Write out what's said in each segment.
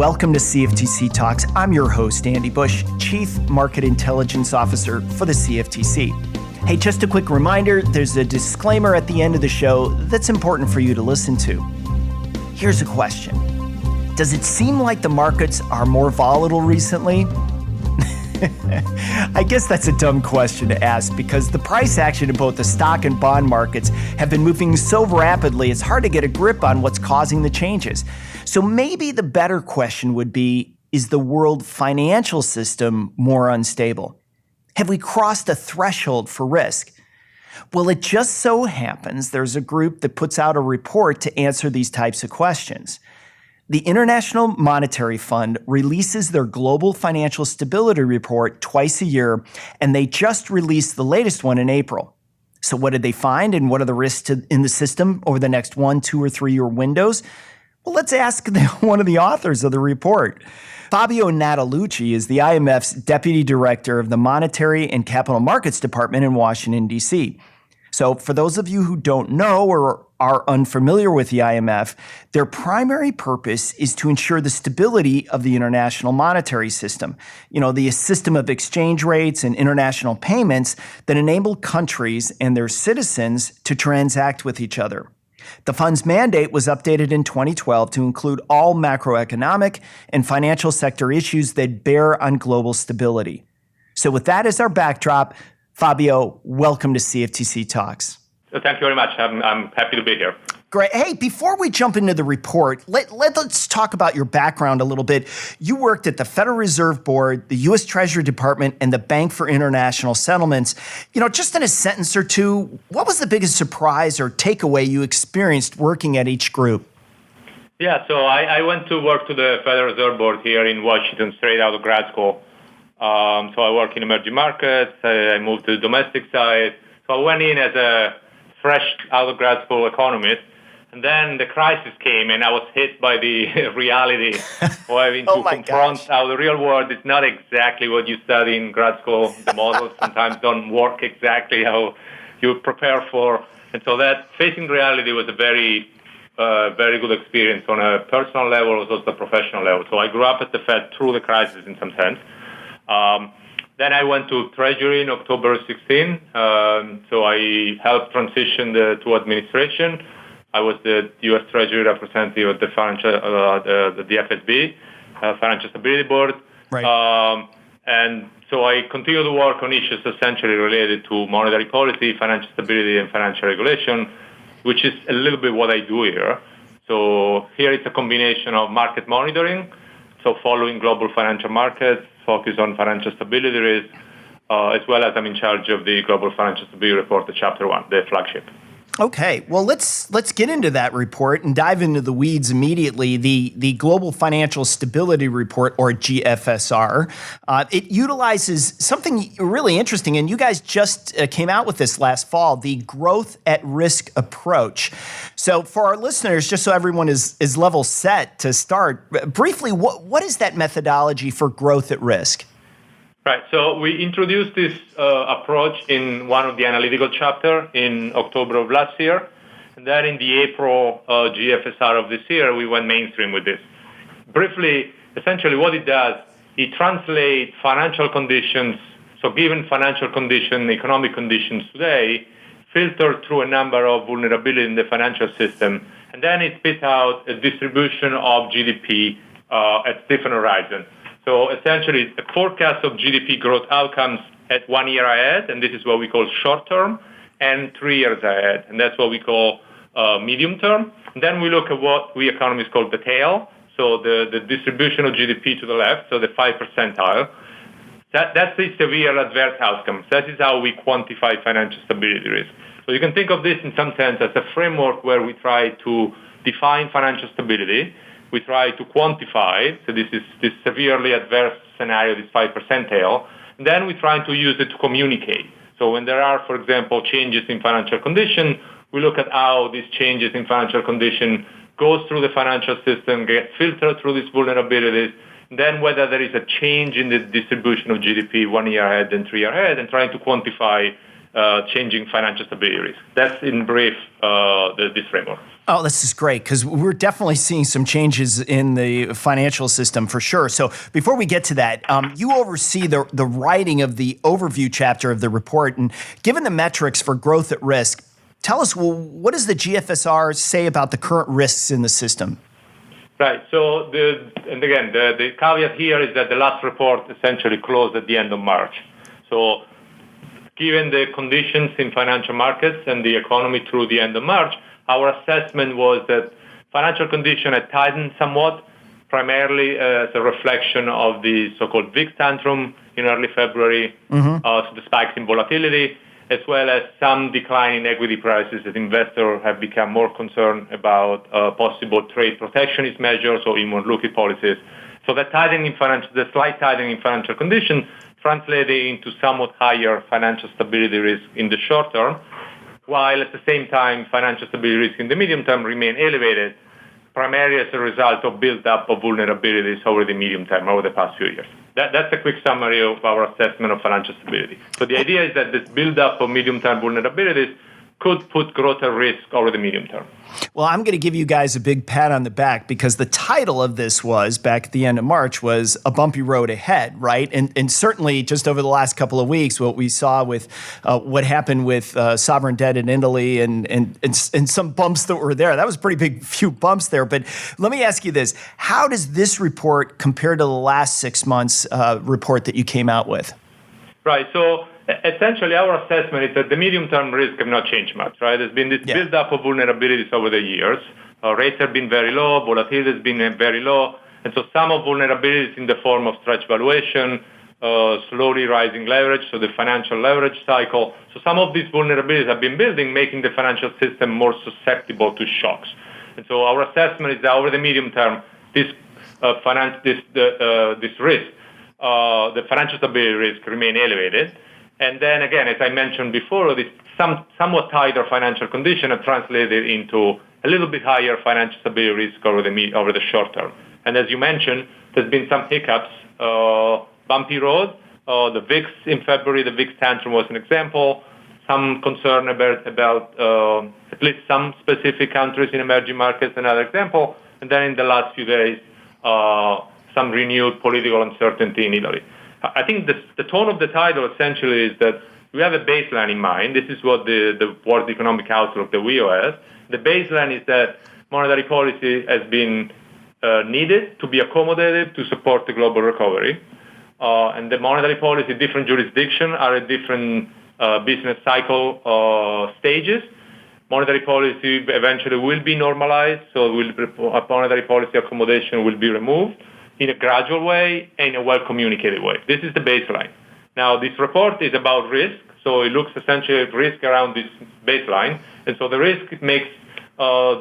Welcome to CFTC Talks. I'm your host, Andy Bush, Chief Market Intelligence Officer for the CFTC. Hey, just a quick reminder, there's a disclaimer at the end of the show that's important for you to listen to. Here's a question. Does it seem like the markets are more volatile recently? I guess that's a dumb question to ask because the price action in both the stock and bond markets have been moving so rapidly, it's hard to get a grip on what's causing the changes. So maybe the better question would be, is the world financial system more unstable? Have we crossed a threshold for risk? Well, it just so happens there's a group that puts out a report to answer these types of questions. The International Monetary Fund releases their Global Financial Stability Report twice a year, and they just released the latest one in April. So what did they find, and what are the risks in the system over the next 1, 2, or 3 year windows? Well, let's ask one of the authors of the report. FABIO NATALUCCI is the IMF's Deputy Director of the Monetary and Capital Markets Department in Washington, D.C. So for those of you who don't know or are unfamiliar with the IMF, their primary purpose is to ensure the stability of the international monetary system. You know, the system of exchange rates and international payments that enable countries and their citizens to transact with each other. The fund's mandate was updated in 2012 to include all macroeconomic and financial sector issues that bear on global stability. So with that as our backdrop, Fabio, welcome to CFTC Talks. Thank you very much. I'm happy to be here. Great. Hey, before we jump into the report, let's talk about your background a little bit. You worked at the Federal Reserve Board, the U.S. Treasury Department, and the Bank for International Settlements. You know, just in a sentence or two, what was the biggest surprise or takeaway you experienced working at each group? Yeah, so I went to work to the Federal Reserve Board here in Washington straight out of grad school. So I work in emerging markets. I moved to the domestic side. So I went in as a fresh out of grad school economist. And then the crisis came, and I was hit by the reality of having to confront how the real world is not exactly what you study in grad school. The models sometimes don't work exactly how you prepare for. And so that facing reality was a very good experience on a personal level as well as a professional level. So I grew up at the Fed through the crisis in some sense. Then I went to Treasury in October 16. So I helped transition to administration. I was the U.S. Treasury representative at the FSB, Financial Stability Board. Right. And so I continue to work on issues essentially related to monetary policy, financial stability, and financial regulation, which is a little bit what I do here. So here it's a combination of market monitoring, so following global financial markets, focus on financial stability risk, as well as I'm in charge of the Global Financial Stability Report, the Chapter 1, the flagship. Okay, well, let's get into that report and dive into the weeds immediately. The Global Financial Stability Report, or GFSR, it utilizes something really interesting, and you guys just came out with this last fall, the growth at risk approach. So for our listeners, just so everyone is level set to start, briefly, what is that methodology for growth at risk? Right. So we introduced this approach in one of the analytical chapter in October of last year. And then in the April GFSR of this year, we went mainstream with this. Briefly, essentially what it does, it translates financial conditions. So given financial condition, economic conditions today, filtered through a number of vulnerabilities in the financial system. And then it spits out a distribution of GDP at different horizons. So essentially, it's a forecast of GDP growth outcomes at 1 year ahead, and this is what we call short term, and 3 years ahead, and that's what we call medium term. And then we look at what we economists call the tail, so the distribution of GDP to the left, so the 5 percentile. That's the severe adverse outcomes. That is how we quantify financial stability risk. So you can think of this in some sense as a framework where we try to define financial stability. We try to quantify, so this is this severely adverse scenario, this 5 percentile, and then we try to use it to communicate. So when there are, for example, changes in financial condition, we look at how these changes in financial condition goes through the financial system, get filtered through these vulnerabilities, and then whether there is a change in the distribution of GDP 1 year ahead and 3 years ahead, and trying to quantify changing financial stability risk. That's in brief this framework. Oh, this is great because we're definitely seeing some changes in the financial system for sure. So before we get to that, you oversee the writing of the overview chapter of the report. And given the metrics for growth at risk, tell us, well, what does the GFSR say about the current risks in the system? Right. So, the caveat here is that the last report essentially closed at the end of March. So, given the conditions in financial markets and the economy through the end of March, our assessment was that financial condition had tightened somewhat, primarily as a reflection of the so-called VIX tantrum in early February, so the spikes in volatility, as well as some decline in equity prices as investors have become more concerned about possible trade protectionist measures or inward-looking policies. So the slight tightening in financial conditions translated into somewhat higher financial stability risk in the short term, while at the same time financial stability risk in the medium term remain elevated, primarily as a result of build-up of vulnerabilities over the medium term, over the past few years. That's a quick summary of our assessment of financial stability. So the idea is that this build-up of medium-term vulnerabilities could put growth at risk over the medium term. Well, I'm going to give you guys a big pat on the back because the title of this was, back at the end of March, was A Bumpy Road Ahead, right? And certainly just over the last couple of weeks, what we saw with what happened with sovereign debt in Italy and some bumps that were there, that was a pretty big few bumps there. But let me ask you this. How does this report compare to the last 6 months report that you came out with? Right. So essentially, our assessment is that the medium-term risk have not changed much, right? There's been this build-up of vulnerabilities over the years. Rates have been very low, volatility has been very low, and so some of vulnerabilities in the form of stretch valuation, slowly rising leverage, so the financial leverage cycle. So some of these vulnerabilities have been building, making the financial system more susceptible to shocks. And so our assessment is that over the medium term, this risk, the financial stability risk, remain elevated. And then again, as I mentioned before, this somewhat tighter financial condition have translated into a little bit higher financial stability risk over the short term. And as you mentioned, there's been some hiccups, bumpy road. The VIX in February, the VIX tantrum was an example. Some concern about at least some specific countries in emerging markets, another example. And then in the last few days, some renewed political uncertainty in Italy. I think the tone of the title essentially is that we have a baseline in mind. This is what the World Economic Outlook, the WEO, has. The baseline is that monetary policy has been needed to be accommodated to support the global recovery. And the monetary policy, different jurisdictions are at different business cycle stages. Monetary policy eventually will be normalized, so monetary policy accommodation will be removed in a gradual way and in a well-communicated way. This is the baseline. Now, this report is about risk, so it looks essentially at risk around this baseline. And so the risk makes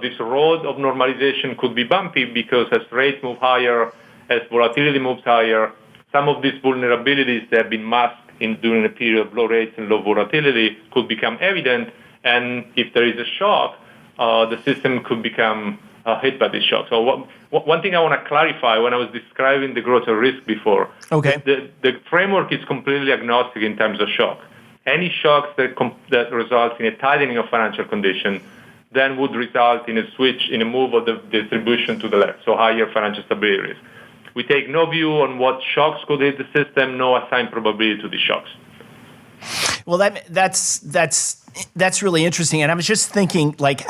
this road of normalization could be bumpy because as rates move higher, as volatility moves higher, some of these vulnerabilities that have been masked during a period of low rates and low volatility could become evident. And if there is a shock, the system could become hit by this shock. So one thing I want to clarify when I was describing the growth of risk before, the framework is completely agnostic in terms of shock. Any shocks that results in a tightening of financial condition then would result in a move of the distribution to the left, so higher financial stability risk. We take no view on what shocks could hit the system, no assigned probability to the shocks. Well, that's really interesting. And I was just thinking, like,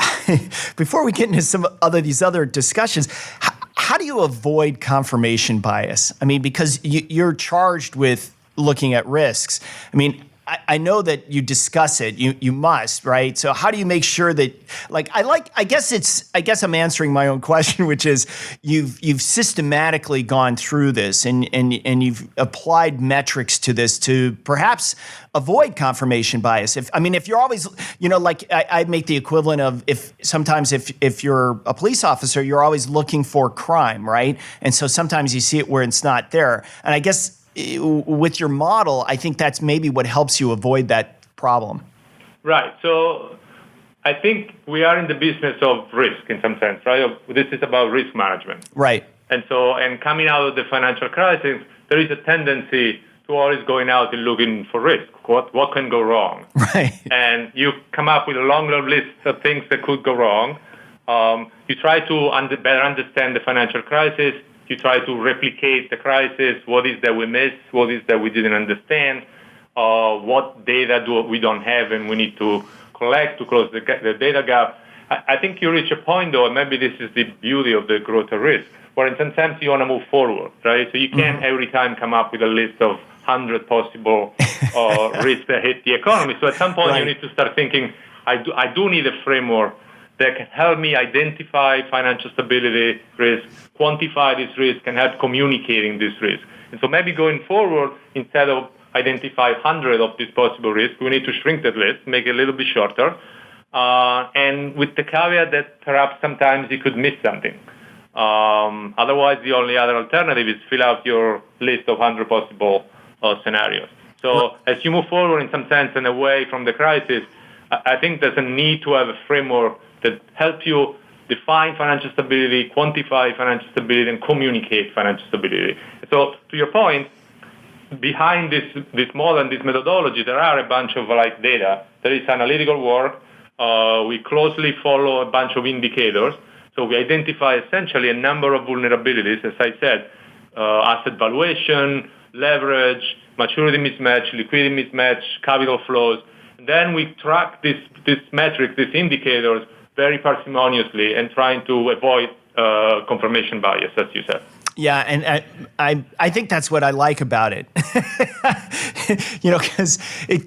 before we get into some these other discussions, how do you avoid confirmation bias? I mean, because you're charged with looking at risks. I mean, I know that you discuss it. You must, right? So how do you make sure that, I guess I'm answering my own question, which is you've systematically gone through this and you've applied metrics to this to perhaps avoid confirmation bias. If you're always, I make the equivalent of if you're a police officer, you're always looking for crime, right? And so sometimes you see it where it's not there. And I guess with your model, I think that's maybe what helps you avoid that problem. Right. So I think we are in the business of risk in some sense, right? This is about risk management. Right. And coming out of the financial crisis, there is a tendency to always going out and looking for risk. What can go wrong? Right. And you come up with a long list of things that could go wrong. You try to better understand the financial crisis. You try to replicate the crisis. What is that we missed? What is that we didn't understand? What data we don't have and we need to collect to close the data gap. I think you reach a point, though, and maybe this is the beauty of the growth at risk, where in some sense you want to move forward, right? So you can't every time come up with a list of 100 possible risks that hit the economy. So at some point you need to start thinking, I do need a framework that can help me identify financial stability risks, quantify this risk, and help communicating this risk. And so maybe going forward, instead of identify 100 of these possible risks, we need to shrink that list, make it a little bit shorter, and with the caveat that perhaps sometimes you could miss something. Otherwise, the only other alternative is fill out your list of 100 possible scenarios. So as you move forward in some sense and away from the crisis, I think there's a need to have a framework that helps you define financial stability, quantify financial stability, and communicate financial stability. So to your point, behind this model and this methodology, there are a bunch of data. There is analytical work. We closely follow a bunch of indicators. So we identify essentially a number of vulnerabilities, as I said, asset valuation, leverage, maturity mismatch, liquidity mismatch, capital flows. And then we track these metrics, these indicators, very parsimoniously and trying to avoid confirmation bias, as you said. Yeah, and I think that's what I like about it. Because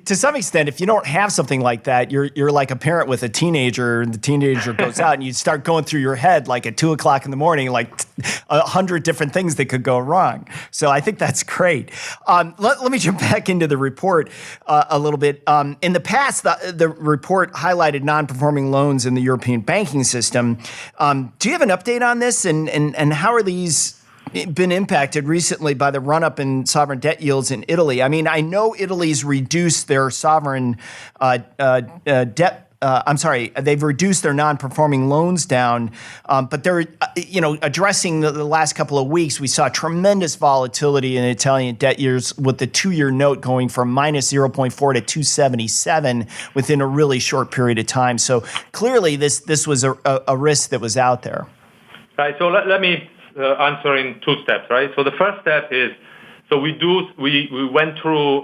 to some extent, if you don't have something like that, you're like a parent with a teenager, and the teenager goes out, and you start going through your head like at 2:00 in the morning, like 100 different things that could go wrong. So I think that's great. Let me jump back into the report a little bit. In the past, the report highlighted non-performing loans in the European banking system. Do you have an update on this, and how are these been impacted recently by the run-up in sovereign debt yields in Italy? I mean, I know Italy's reduced their sovereign debt. They've reduced their non-performing loans down, but they're, addressing the last couple of weeks. We saw tremendous volatility in Italian debt years, with the 2-year note going from minus 0.4 to 277 within a really short period of time. So clearly, this was a risk that was out there. Right. So let me answer in 2 steps, right? So the first step is, so we went through,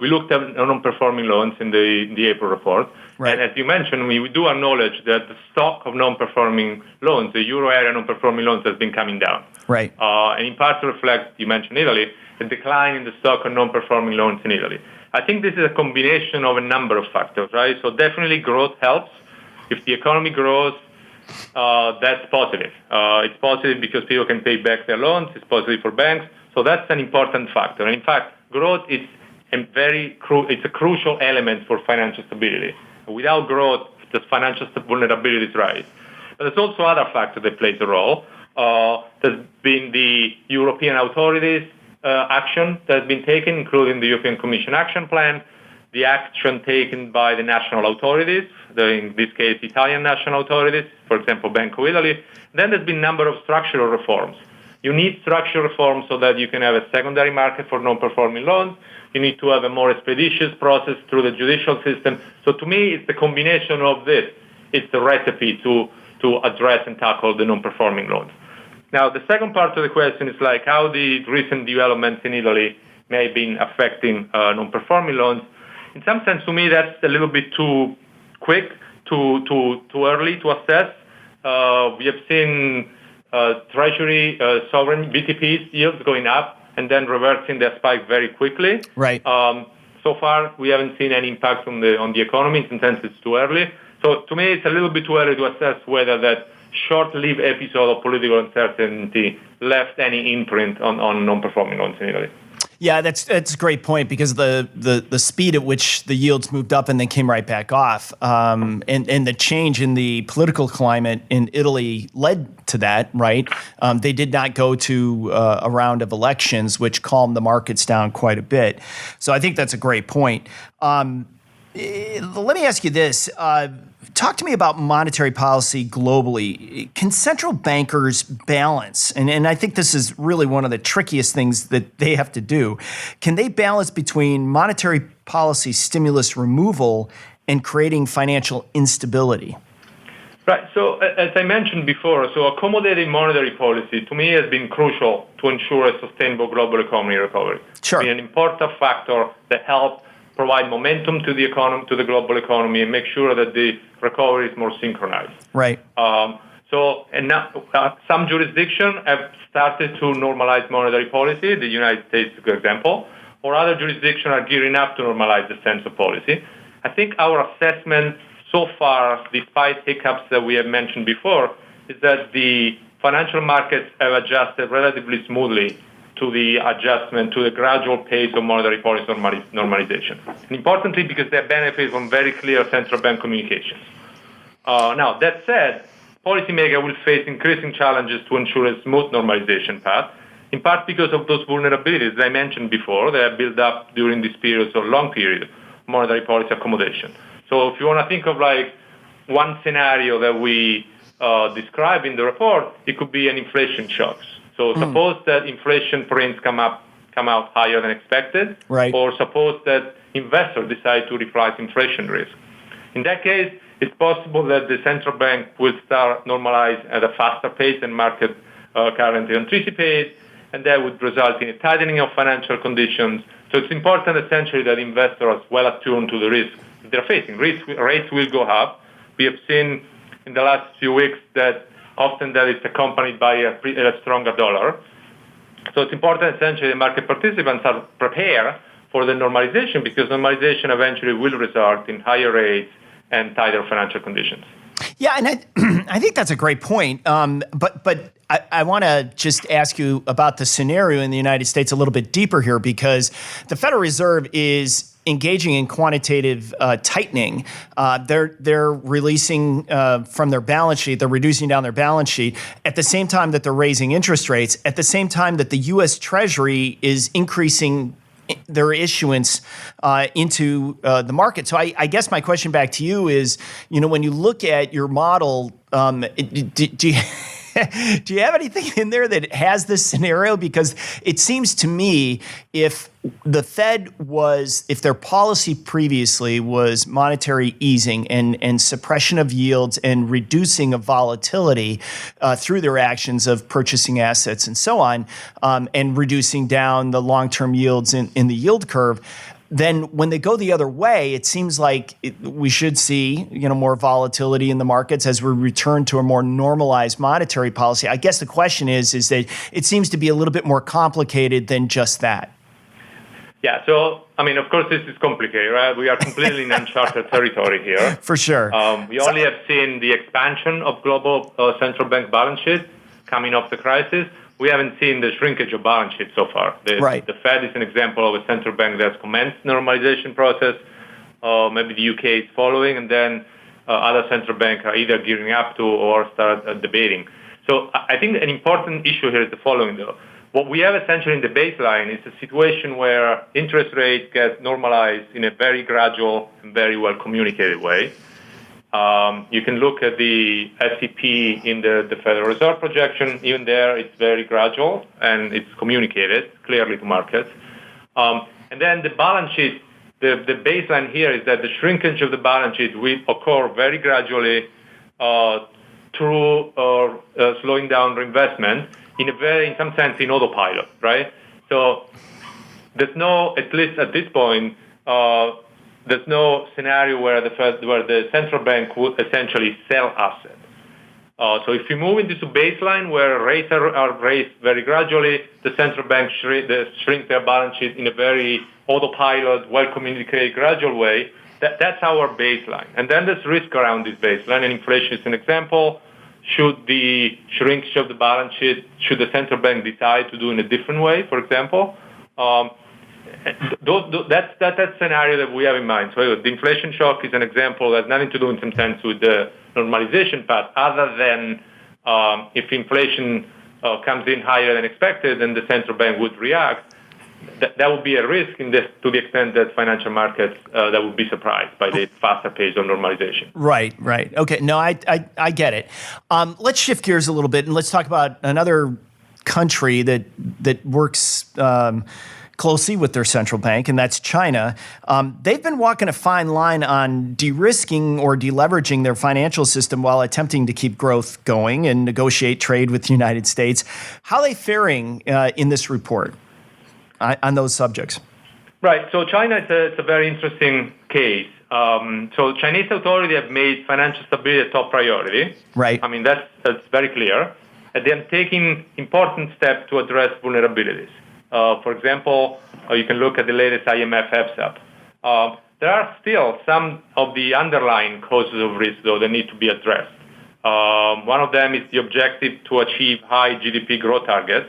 we looked at non-performing loans in the April report. Right. And as you mentioned, we do acknowledge that the stock of non-performing loans, the euro area non-performing loans, has been coming down. Right. And in part to reflect, you mentioned Italy, the decline in the stock of non-performing loans in Italy. I think this is a combination of a number of factors, right? So definitely growth helps. If the economy grows, that's positive. It's positive because people can pay back their loans. It's positive for banks. So that's an important factor. And in fact, growth is it's a crucial element for financial stability. Without growth, the financial vulnerabilities rise. But there's also other factors that plays a role. There's been the European authorities action that has been taken, including the European Commission action plan, the action taken by the national authorities, in this case, Italian national authorities, for example, Bank of Italy. Then there's been a number of structural reforms. You need structural reforms so that you can have a secondary market for non-performing loans. You need to have a more expeditious process through the judicial system. So to me, it's the combination of this. It's the recipe to address and tackle the non-performing loans. Now, the second part of the question is how the recent developments in Italy may have been affecting non-performing loans. In some sense, to me, that's a little bit too quick, too early to assess. We have seen Treasury sovereign BTPs yields going up and then reversing their spike very quickly. Right. So far, we haven't seen any impact on the economy. In some sense, it's too early. So to me, it's a little bit too early to assess whether that short-lived episode of political uncertainty left any imprint on non-performing loans in Italy. Yeah, that's a great point, because the speed at which the yields moved up and then came right back off, and the change in the political climate in Italy led to that, right? They did not go to a round of elections, which calmed the markets down quite a bit. So I think that's a great point. Let me ask you this. Talk to me about monetary policy globally. Can central bankers balance, and I think this is really one of the trickiest things that they have to do, can they balance between monetary policy stimulus removal and creating financial instability? Right. So as I mentioned before, so accommodating monetary policy to me has been crucial to ensure a sustainable global economy recovery. Sure. It's been an important factor that helps provide momentum to the economy, to the global economy, and make sure that the recovery is more synchronized. Right. And now some jurisdictions have started to normalize monetary policy. The United States, for example, or other jurisdictions are gearing up to normalize the stance of policy. I think our assessment so far, despite hiccups that we have mentioned before, is that the financial markets have adjusted relatively smoothly to the adjustment, to the gradual pace of monetary policy normalization. And importantly, because they benefit from very clear central bank communications. Now, that said, policymakers will face increasing challenges to ensure a smooth normalization path, in part because of those vulnerabilities that I mentioned before that have built up during this period, so long period, of monetary policy accommodation. So if you want to think of like one scenario that we describe in the report, it could be an inflation shock. So suppose that inflation prints come out higher than expected, right. Or suppose that investors decide to reprice inflation risk. In that case, it's possible that the central bank will start normalize at a faster pace than market currently anticipate, and that would result in a tightening of financial conditions. So it's important essentially that investors are well attuned to the risk they're facing. Rates will go up. We have seen in the last few weeks that often that is accompanied by a stronger dollar. So it's important essentially that market participants are prepared for the normalization, because normalization eventually will result in higher rates and tighter financial conditions. Yeah, and I think that's a great point. But I want to just ask you about the scenario in the United States a little bit deeper here, because the Federal Reserve is engaging in quantitative tightening. They're releasing from their balance sheet, they're reducing down their balance sheet at the same time that they're raising interest rates, at the same time that the U.S. Treasury is increasing their issuance into the market. So I guess my question back to you is, when you look at your model, do you have anything in there that has this scenario? Because it seems to me if the Fed if their policy previously was monetary easing and suppression of yields and reducing of volatility through their actions of purchasing assets and so on, and reducing down the long-term yields in the yield curve, then when they go the other way, it seems like we should see, more volatility in the markets as we return to a more normalized monetary policy. I guess the question is that it seems to be a little bit more complicated than just that. Yeah. So, of course, this is complicated, right? We are completely in uncharted territory here. For sure. We only have seen the expansion of global central bank balance sheets coming off the crisis. We haven't seen the shrinkage of balance sheets so far. Right. The Fed is an example of a central bank that's commenced normalization process. Maybe the UK is following, and then other central banks are either gearing up to or start debating. So I think an important issue here is the following, though. What we have essentially in the baseline is a situation where interest rates get normalized in a very gradual and very well communicated way. You can look at the SEP in the Federal Reserve projection. Even there, it's very gradual and it's communicated clearly to markets. And then the balance sheet, the baseline here is that the shrinkage of the balance sheet will occur very gradually through slowing down reinvestment in some sense, in autopilot, right? So there's no, at least at this point, there's no scenario where the central bank would essentially sell assets. So if you move into baseline where rates are raised very gradually, the central bank shrink their balance sheet in a very autopilot, well-communicated, gradual way, that's our baseline. And then there's risk around this baseline, and inflation is an example. Should the shrinkage of the balance sheet, should the central bank decide to do in a different way, for example? That's that scenario that we have in mind. So the inflation shock is an example that has nothing to do in some sense with the normalization path, other than if inflation comes in higher than expected, then the central bank would react. that would be a risk to the extent that financial markets that would be surprised by the faster pace of normalization. Right. Okay, no, I get it. Let's shift gears a little bit and let's talk about another country that works closely with their central bank, and that's China. They've been walking a fine line on de-risking or deleveraging their financial system while attempting to keep growth going and negotiate trade with the United States. How are they faring in this report on those subjects? Right. So China is a very interesting case. So Chinese authorities have made financial stability a top priority. Right. I mean, that's very clear. And they're taking important steps to address vulnerabilities. For example, you can look at the latest IMF'S. There are still some of the underlying causes of risk, though, that need to be addressed. One of them is the objective to achieve high GDP growth targets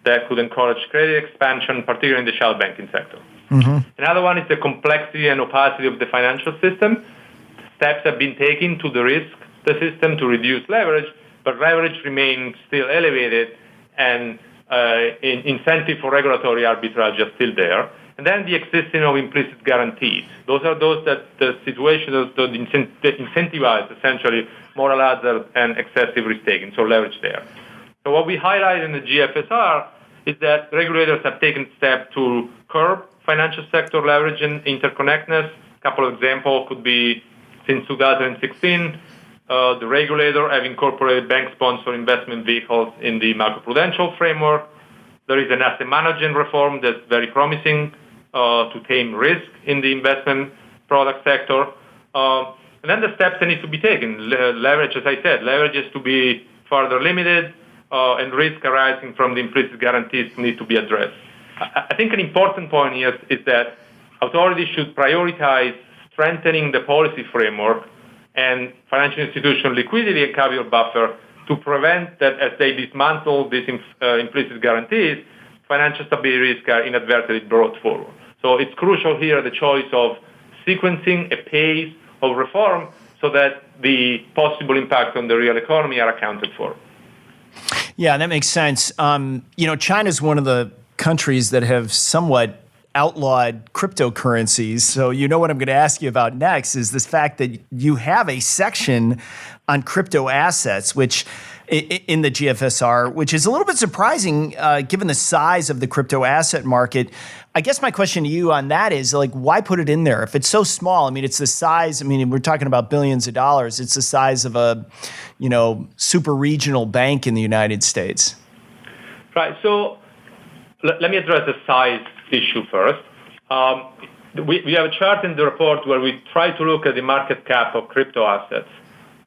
that could encourage credit expansion, particularly in the shadow banking sector. Mm-hmm. Another one is the complexity and opacity of the financial system. Steps have been taken to de-risk the system to reduce leverage, but leverage remains still elevated, and incentive for regulatory arbitrage are still there. And then the existence of implicit guarantees. Those are those that the situation that incentivize essentially moral hazard and excessive risk-taking, so leverage there. So what we highlight in the GFSR is that regulators have taken steps to curb financial sector leverage and interconnectedness. A couple of examples could be since 2016, the regulator have incorporated bank-sponsored investment vehicles in the macroprudential framework. There is an asset management reform that's very promising to tame risk in the investment product sector. And then the steps that need to be taken. Leverage, as I said, leverage is to be further limited, and risk arising from the implicit guarantees need to be addressed. I think an important point here is that authorities should prioritize strengthening the policy framework and financial institution liquidity and capital buffer to prevent that as they dismantle these implicit guarantees, financial stability risks are inadvertently brought forward. So it's crucial here the choice of sequencing a pace of reform so that the possible impact on the real economy are accounted for. Yeah, that makes sense. China's one of the countries that have somewhat outlawed cryptocurrencies. So what I'm going to ask you about next is this fact that you have a section on crypto assets, which in the GFSR, which is a little bit surprising given the size of the crypto asset market. I guess my question to you on that is, why put it in there? If it's so small, it's the size, we're talking about billions of dollars. It's the size of a, super regional bank in the United States. Right. So let me address the size issue first. We have a chart in the report where we try to look at the market cap of crypto assets.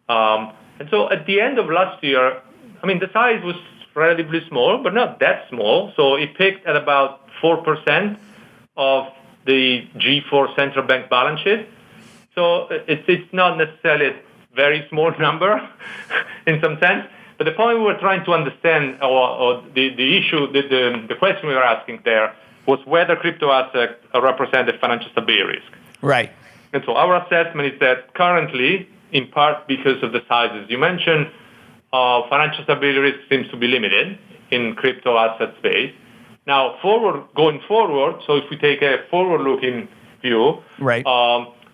And so at the end of last year, the size was relatively small, but not that small. So it peaked at about 4% of the G4 central bank balance sheet. So it's not necessarily a very small number in some sense. But the point we were trying to understand, or the issue, the question we were asking there, was whether crypto assets represent a financial stability risk. Right. And so our assessment is that currently, in part because of the sizes you mentioned, financial stability risk seems to be limited in crypto asset space. Now, going forward, so if we take a forward-looking view, right.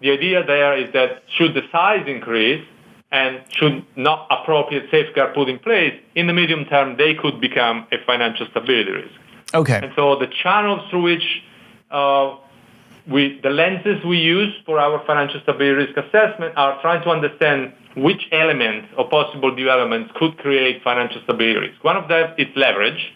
The idea there is that should the size increase and should not appropriate safeguard put in place, in the medium term, they could become a financial stability risk. Okay. And so the channels through which the lenses we use for our financial stability risk assessment are trying to understand which elements or possible developments could create financial stability risk. One of them is leverage.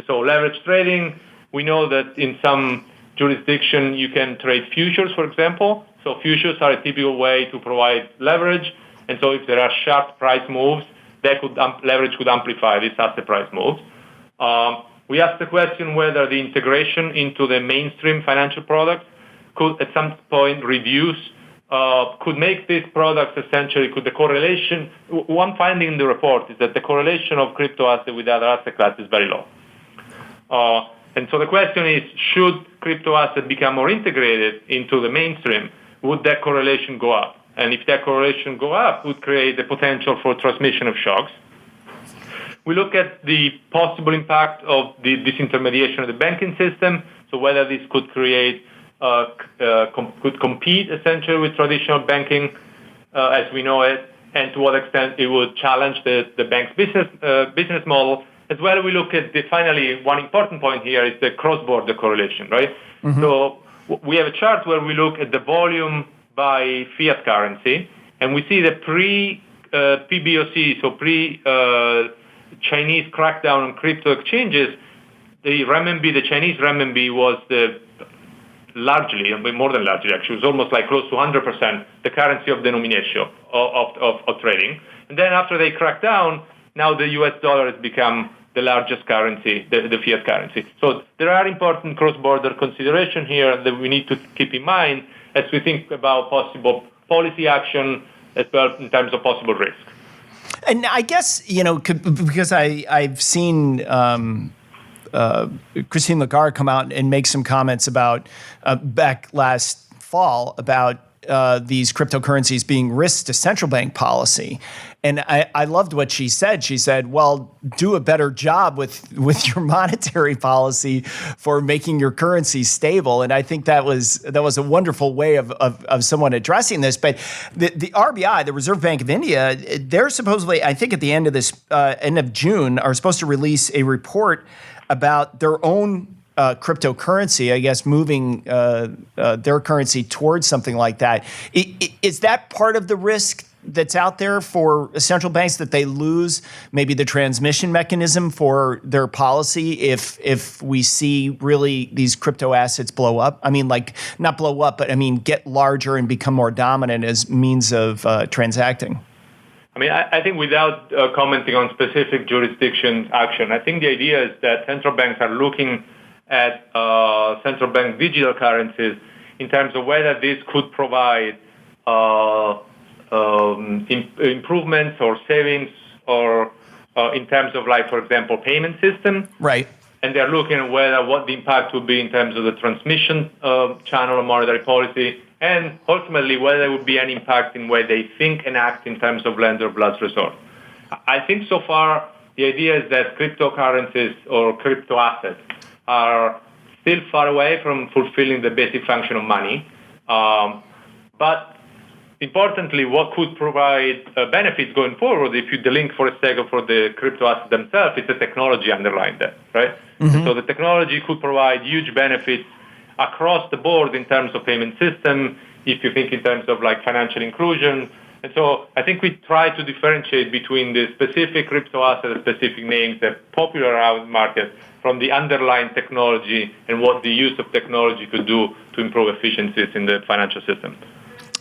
So leverage trading, we know that in some jurisdiction you can trade futures, for example. So futures are a typical way to provide leverage. And so if there are sharp price moves, leverage could amplify these asset price moves. We asked the question whether the integration into the mainstream financial products could at some point could make these products essentially, could the correlation, one finding in the report is that the correlation of crypto asset with other asset classes is very low. And so the question is, should crypto assets become more integrated into the mainstream, would that correlation go up? And if that correlation go up, would create the potential for transmission of shocks. We look at the possible impact of the disintermediation of the banking system. So whether this could create, could compete essentially with traditional banking as we know it, and to what extent it would challenge the bank's business model. As well, we look at finally, one important point here is the cross-border correlation, right? Mm-hmm. So we have a chart where we look at the volume by fiat currency, and we see the pre-PBOC, so pre-Chinese crackdown on crypto exchanges, the Chinese renminbi was largely, more than largely actually, it was almost like close to 100% the currency of denomination of trading. And then after they cracked down, now the US dollar has become the largest currency, the fiat currency. So there are important cross-border considerations here that we need to keep in mind as we think about possible policy action as well in terms of possible risk. And I guess, because I've seen Christine Lagarde come out and make some comments about back last fall about these cryptocurrencies being risks to central bank policy. And I loved what she said. She said, well, do a better job with your monetary policy for making your currency stable. And I think that was a wonderful way of someone addressing this. But the RBI, the Reserve Bank of India, they're supposedly, I think at the end of June, are supposed to release a report about their own cryptocurrency, I guess, moving their currency towards something like that. Is that part of the risk that's out there for central banks, that they lose maybe the transmission mechanism for their policy if we see really these crypto assets blow up? I mean, like not blow up, but I mean get larger and become more dominant as means of transacting. I mean, I think without commenting on specific jurisdiction action, I think the idea is that central banks are looking at central bank digital currencies in terms of whether this could provide improvements or savings or in terms of, like, for example, payment system. Right. And they're looking at what the impact would be in terms of the transmission channel of monetary policy, and ultimately whether there would be an impact in where they think and act in terms of lender of last resort. I think so far the idea is that cryptocurrencies or crypto assets are still far away from fulfilling the basic function of money. But importantly, what could provide benefits going forward, if you delink for a second for the crypto assets themselves, is the technology underlying that, right? Mm-hmm. So the technology could provide huge benefits across the board in terms of payment system, if you think in terms of like financial inclusion. And so I think we try to differentiate between the specific crypto assets, specific names that popular around the market, from the underlying technology and what the use of technology could do to improve efficiencies in the financial system.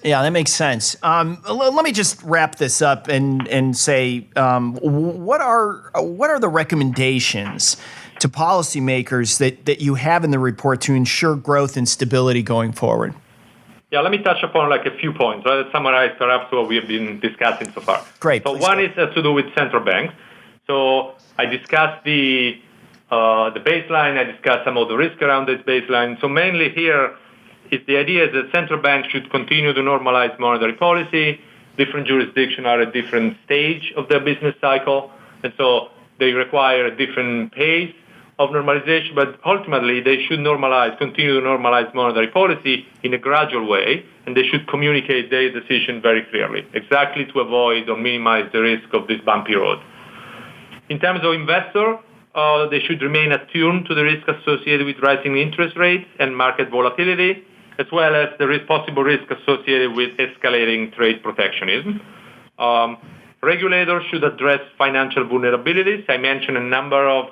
Yeah, that makes sense. Let me just wrap this up and say, what are the recommendations to policymakers that you have in the report to ensure growth and stability going forward? Yeah, let me touch upon like a few points, right? To summarize perhaps what we have been discussing so far. Great. So one is to do with central banks. So I discussed the baseline. I discussed some of the risk around this baseline. So mainly here is the idea that central banks should continue to normalize monetary policy. Different jurisdictions are at different stage of their business cycle, and so they require a different pace of normalization, but ultimately they should continue to normalize monetary policy in a gradual way, and they should communicate their decision very clearly, exactly to avoid or minimize the risk of this bumpy road. In terms of investor, they should remain attuned to the risk associated with rising interest rates and market volatility, as well as the possible risk associated with escalating trade protectionism. Regulators should address financial vulnerabilities. I mentioned a number of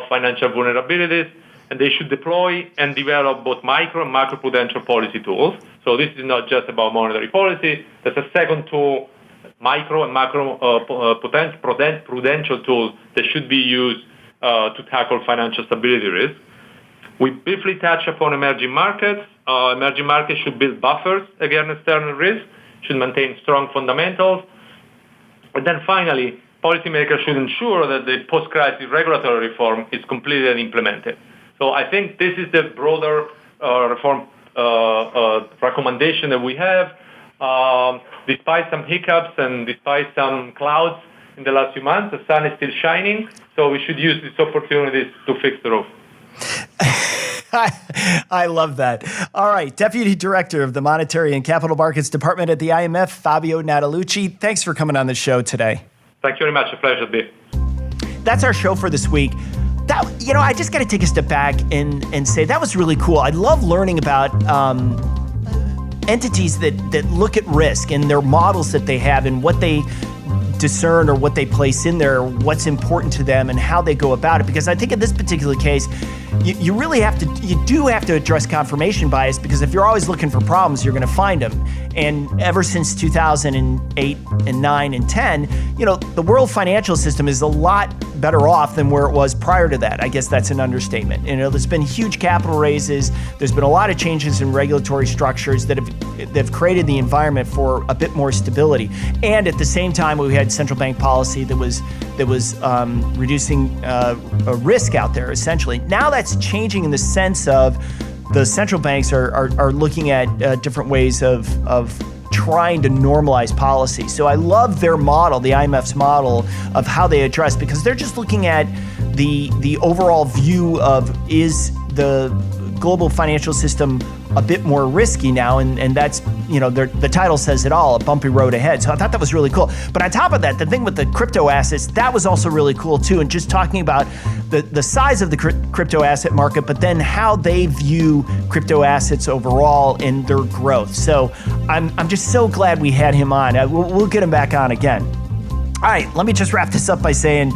financial vulnerabilities, and they should deploy and develop both micro and macroprudential policy tools. So this is not just about monetary policy. There's a second tool, micro and macro prudential tools that should be used to tackle financial stability risk. We briefly touch upon emerging markets. Emerging markets should build buffers against external risk, should maintain strong fundamentals. And then finally, policymakers should ensure that the post-crisis regulatory reform is completed and implemented. So I think this is the broader reform recommendation that we have. Despite some hiccups and despite some clouds in the last few months, the sun is still shining, so we should use these opportunities to fix the roof. I love that. All right. Deputy Director of the Monetary and Capital Markets Department at the IMF, FABIO NATALUCCI. Thanks for coming on the show today. Thank you very much. A pleasure to be. That's our show for this week. I just got to take a step back and say that was really cool. I love learning about entities that look at risk and their models that they have and what they discern or what they place in there, what's important to them and how they go about it. Because I think in this particular case, you do have to address confirmation bias, because if you're always looking for problems, you're going to find them. And ever since 2008 and 9 and 10, the world financial system is a lot better off than where it was prior to that. I guess that's an understatement. There's been huge capital raises. There's been a lot of changes in regulatory structures that have created the environment for a bit more stability. And at the same time, we had central bank policy that was reducing a risk out there, essentially. Now that's changing in the sense of the central banks are looking at different ways of trying to normalize policy. So I love their model, the IMF's model of how they address, because they're just looking at the overall view of, is the global financial system a bit more risky now, and that's, the title says it all, a bumpy road ahead. So I thought that was really cool. But on top of that, the thing with the crypto assets, that was also really cool too, and just talking about the size of the crypto asset market, but then how they view crypto assets overall and their growth. So I'm just so glad we had him on. We'll get him back on again. All right, let me just wrap this up by saying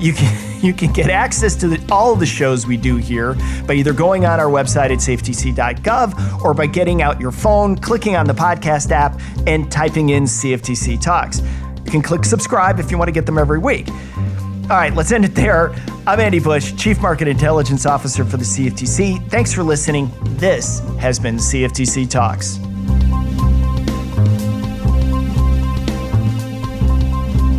you can get access to all of the shows we do here by either going on our website at cftc.gov or by getting out your phone, clicking on the podcast app, and typing in CFTC Talks. You can click subscribe if you want to get them every week. All right, let's end it there. I'm Andy Bush, Chief Market Intelligence Officer for the CFTC. Thanks for listening. This has been CFTC Talks.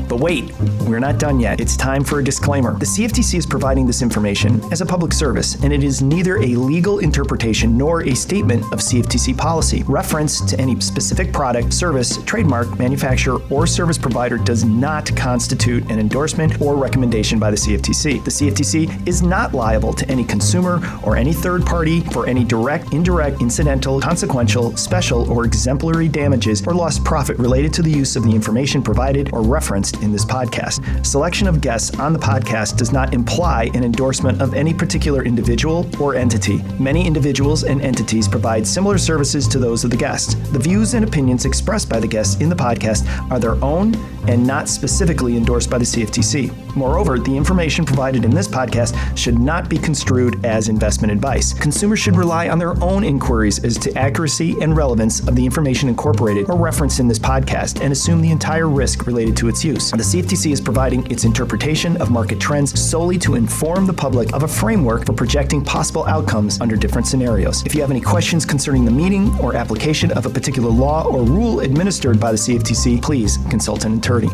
But wait, we're not done yet. It's time for a disclaimer. The CFTC is providing this information as a public service, and it is neither a legal interpretation nor a statement of CFTC policy. Reference to any specific product, service, trademark, manufacturer, or service provider does not constitute an endorsement or recommendation by the CFTC. The CFTC is not liable to any consumer or any third party for any direct, indirect, incidental, consequential, special, or exemplary damages or lost profit related to the use of the information provided or referenced in this podcast. Selection of guests on the podcast does not imply an endorsement of any particular individual or entity. Many individuals and entities provide similar services to those of the guest. The views and opinions expressed by the guests in the podcast are their own and not specifically endorsed by the CFTC. Moreover, the information provided in this podcast should not be construed as investment advice. Consumers should rely on their own inquiries as to accuracy and relevance of the information incorporated or referenced in this podcast and assume the entire risk related to its use. The CFTC is providing its interpretation of market trends solely to inform the public of a framework for projecting possible outcomes under different scenarios. If you have any questions concerning the meaning or application of a particular law or rule administered by the CFTC, please consult an attorney.